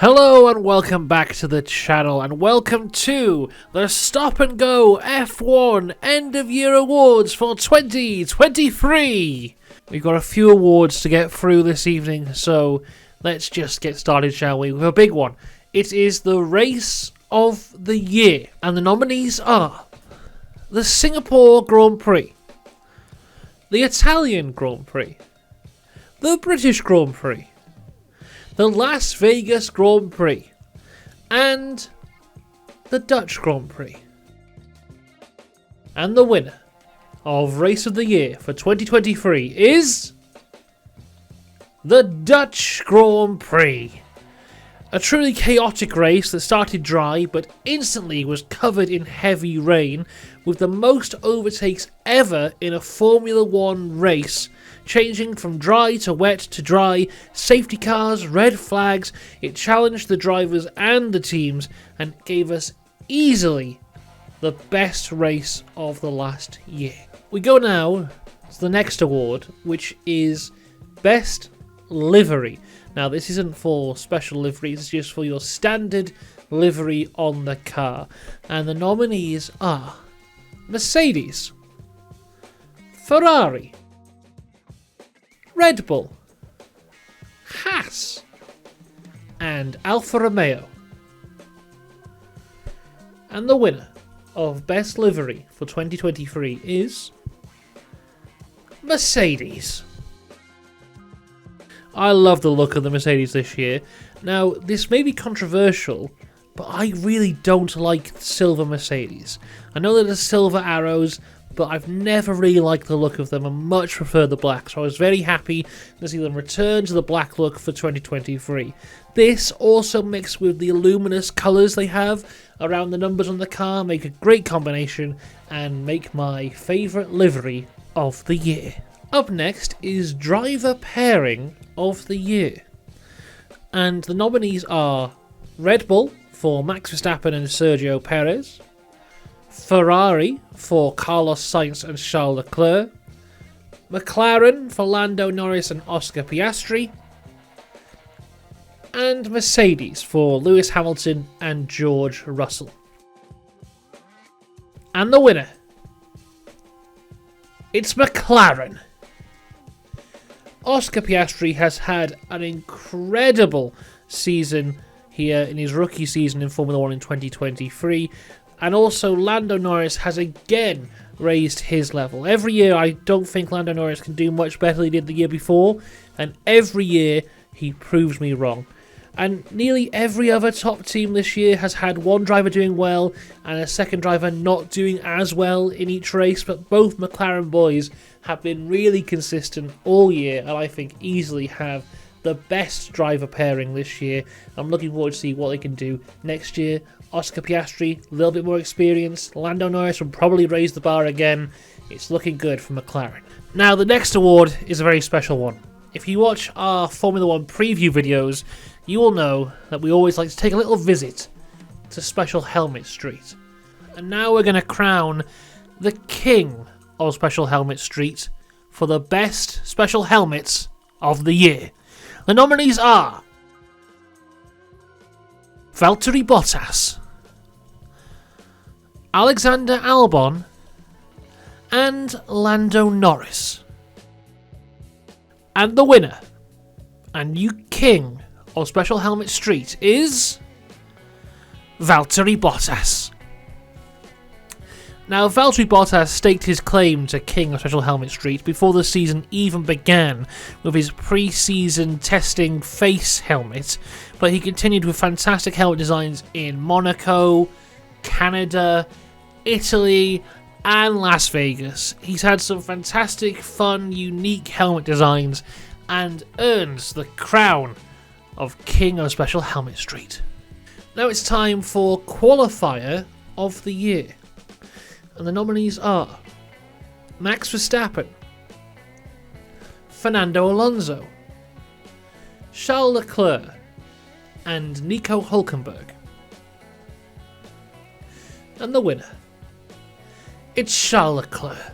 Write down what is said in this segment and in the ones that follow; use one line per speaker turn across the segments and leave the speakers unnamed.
Hello and welcome back to the channel, and welcome to the Stop and Go F1 End of Year Awards for 2023. We've got a few awards to get through this evening, so let's just get started, shall we, with a big one. It is the Race of the Year, and the nominees are the Singapore Grand Prix, the Italian Grand Prix, the British Grand Prix, the Las Vegas Grand Prix, and the Dutch Grand Prix. And the winner of Race of the Year for 2023 is the Dutch Grand Prix. A truly chaotic race that started dry but instantly was covered in heavy rain, with the most overtakes ever in a Formula 1 race, changing from dry to wet to dry, safety cars, red flags. It challenged the drivers and the teams and gave us easily the best race of the last year. We go now to the next award, which is Best Livery. Now, this isn't for special liveries, it's just for your standard livery on the car. And the nominees are Mercedes, Ferrari, Red Bull, Haas, and Alfa Romeo. And the winner of Best Livery for 2023 is Mercedes. I love the look of the Mercedes this year. Now, this may be controversial, but I really don't like the silver Mercedes. I know that there's silver arrows, but I've never really liked the look of them. I much prefer the black, so I was very happy to see them return to the black look for 2023. This, also mixed with the luminous colours they have around the numbers on the car, make a great combination and make my favourite livery of the year. Up next is Driver Pairing of the Year. And the nominees are Red Bull for Max Verstappen and Sergio Perez, Ferrari for Carlos Sainz and Charles Leclerc, McLaren for Lando Norris and Oscar Piastri, and Mercedes for Lewis Hamilton and George Russell. And the winner, it's McLaren. Oscar Piastri has had an incredible season here in his rookie season in Formula 1 in 2023. And also Lando Norris has again raised his level. Every year I don't think Lando Norris can do much better than he did the year before. And every year he proves me wrong. And nearly every other top team this year has had one driver doing well and a second driver not doing as well in each race. But both McLaren boys have been really consistent all year, and I think easily have the best driver pairing this year. I'm looking forward to see what they can do next year. Oscar Piastri, a little bit more experience. Lando Norris will probably raise the bar again. It's looking good for McLaren. Now, the next award is a very special one. If you watch our Formula 1 preview videos, you will know that we always like to take a little visit to Special Helmet Street. And now we're going to crown the king of Special Helmet Street for the best special helmets of the year. The nominees are Valtteri Bottas, Alexander Albon, and Lando Norris. And the winner and new king of Special Helmet Street is Valtteri Bottas. Now, Valtteri Bottas staked his claim to king of Special Helmet Street before the season even began with his pre-season testing face helmet, but he continued with fantastic helmet designs in Monaco, Canada, Italy, and Las Vegas. He's had some fantastic, fun, unique helmet designs and earns the crown of King of Special Helmet Street. Now it's time for Qualifier of the Year. And the nominees are Max Verstappen, Fernando Alonso, Charles Leclerc, and Nico Hülkenberg. And the winner, it's Charles Leclerc.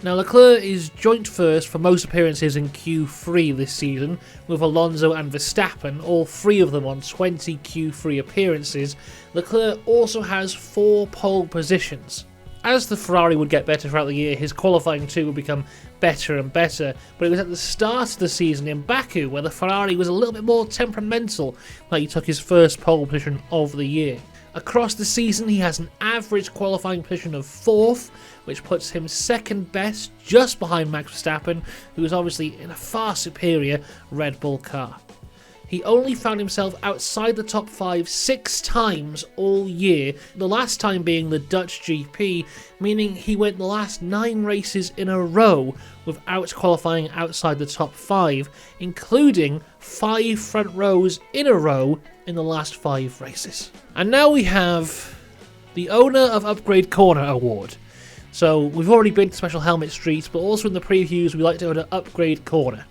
Now, Leclerc is joint first for most appearances in Q3 this season, with Alonso and Verstappen, all three of them on 20 Q3 appearances. Leclerc also has 4 pole positions. As the Ferrari would get better throughout the year, his qualifying too would become better and better, but it was at the start of the season in Baku where the Ferrari was a little bit more temperamental, like he took his first pole position of the year. Across the season, he has an average qualifying position of 4th, which puts him second best, just behind Max Verstappen, who is obviously in a far superior Red Bull car. He only found himself outside the top 5 6 times all year, the last time being the Dutch GP, meaning he went the last 9 races in a row without qualifying outside the top 5, including 5 front rows in a row in the last 5 races. And now we have the Owner of Upgrade Corner award. So we've already been to Special Helmet Street, but also in the previews we like to go to Upgrade Corner.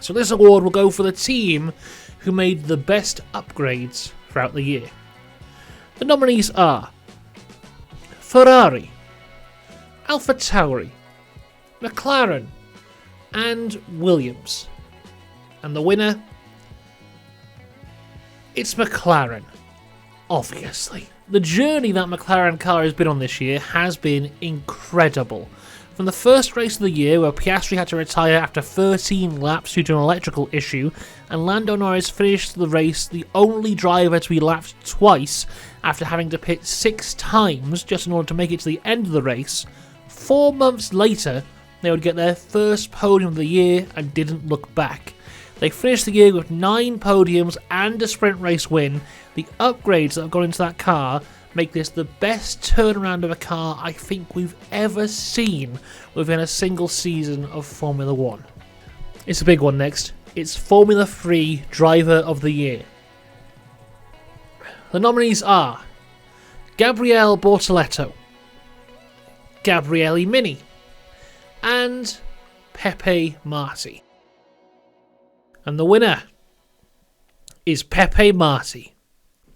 So this award will go for the team who made the best upgrades throughout the year. The nominees are Ferrari, AlphaTauri, McLaren, and Williams. And the winner? It's McLaren, obviously. The journey that McLaren car has been on this year has been incredible. From the first race of the year, where Piastri had to retire after 13 laps due to an electrical issue, and Lando Norris finished the race the only driver to be lapped twice after having to pit 6 times just in order to make it to the end of the race, 4 months later they would get their first podium of the year and didn't look back. They finished the year with 9 podiums and a sprint race win. The upgrades that have gone into that car make this the best turnaround of a car I think we've ever seen within a single season of Formula 1. It's a big one next. It's Formula 3 Driver of the Year. The nominees are Gabriele Bortoleto, Gabriele Mini, and Pepe Marti. And the winner is Pepe Marti.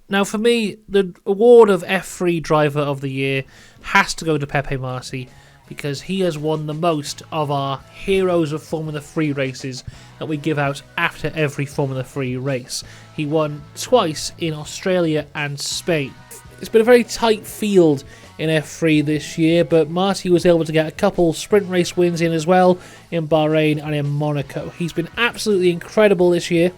Now for me, the award of F3 Driver of the Year has to go to Pepe Marti because he has won the most of our Heroes of Formula 3 races that we give out after every Formula 3 race. He won twice in Australia and Spain. It's been a very tight field in F3 this year, but Marti was able to get a couple sprint race wins in as well in Bahrain and in Monaco. He's been absolutely incredible this year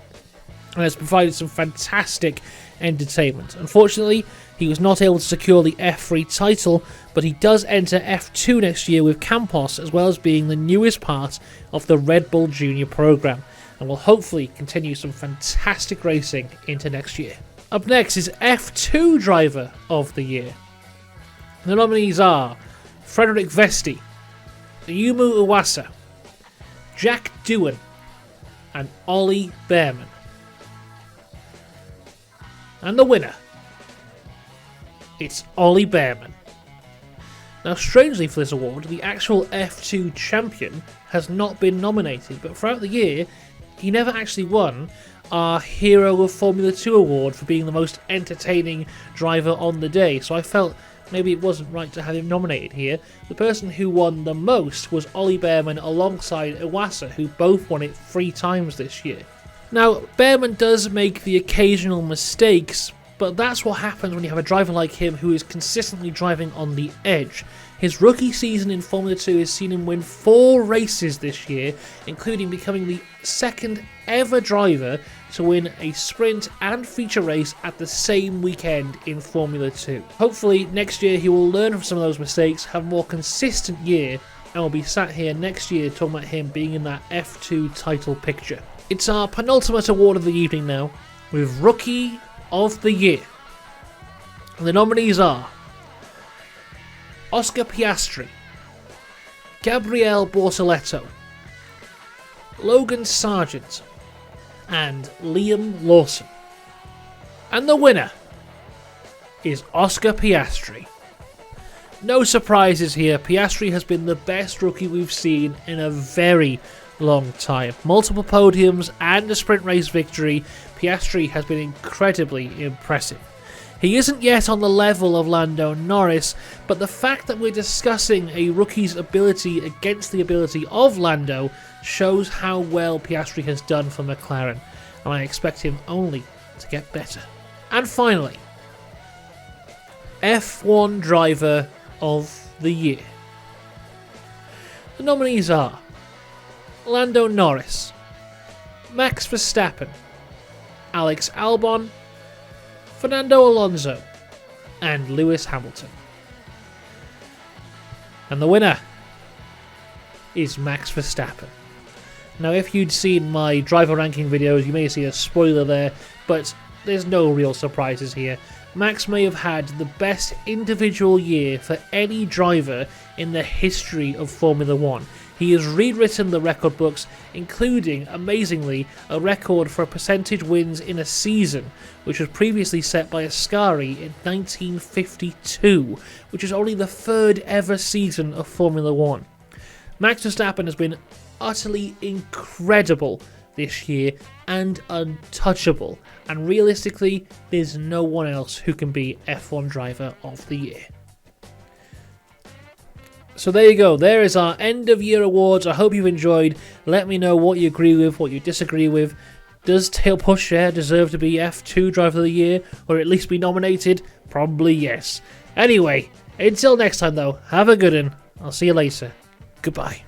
and has provided some fantastic entertainment. Unfortunately, he was not able to secure the F3 title, but he does enter F2 next year with Campos, as well as being the newest part of the Red Bull Junior program, and will hopefully continue some fantastic racing into next year. Up next is F2 Driver of the Year. The nominees are Frederick Vesti, Yumu Iwasa, Jack Doohan, and Ollie Behrman. And the winner, it's Ollie Behrman. Now, strangely for this award, the actual F2 champion has not been nominated, but throughout the year, he never actually won our Hero of Formula 2 award for being the most entertaining driver on the day, so I felt maybe it wasn't right to have him nominated here. The person who won the most was Ollie Behrman alongside Iwasa, who both won it 3 times this year. Now, Behrman does make the occasional mistakes, but that's what happens when you have a driver like him who is consistently driving on the edge. His rookie season in Formula 2 has seen him win 4 races this year, including becoming the second ever driver to win a sprint and feature race at the same weekend in Formula 2. Hopefully next year he will learn from some of those mistakes, have a more consistent year, and will be sat here next year talking about him being in that F2 title picture. It's our penultimate award of the evening now, with Rookie of the Year. The nominees are Oscar Piastri, Gabriele Bortoleto, Logan Sargent, and Liam Lawson. And the winner is Oscar Piastri. No surprises here, Piastri has been the best rookie we've seen in a very long time. Multiple podiums and a sprint race victory, Piastri has been incredibly impressive. He isn't yet on the level of Lando Norris, but the fact that we're discussing a rookie's ability against the ability of Lando shows how well Piastri has done for McLaren, and I expect him only to get better. And finally, F1 Driver of the Year. The nominees are Lando Norris, Max Verstappen, Alex Albon, Fernando Alonso, and Lewis Hamilton. And the winner is Max Verstappen. Now, if you'd seen my driver ranking videos, you may see a spoiler there, but there's no real surprises here. Max may have had the best individual year for any driver in the history of Formula 1. He has rewritten the record books, including, amazingly, a record for percentage wins in a season, which was previously set by Ascari in 1952, which is only the third ever season of Formula 1. Max Verstappen has been utterly incredible this year and untouchable, and realistically, there's no one else who can be F1 Driver of the Year. So there you go, there is our end of year awards. I hope you've enjoyed. Let me know what you agree with, what you disagree with. Does Tail Pushchair deserve to be F2 Driver of the Year, or at least be nominated? Probably yes. Anyway, until next time though, have a good one. I'll see you later. Goodbye.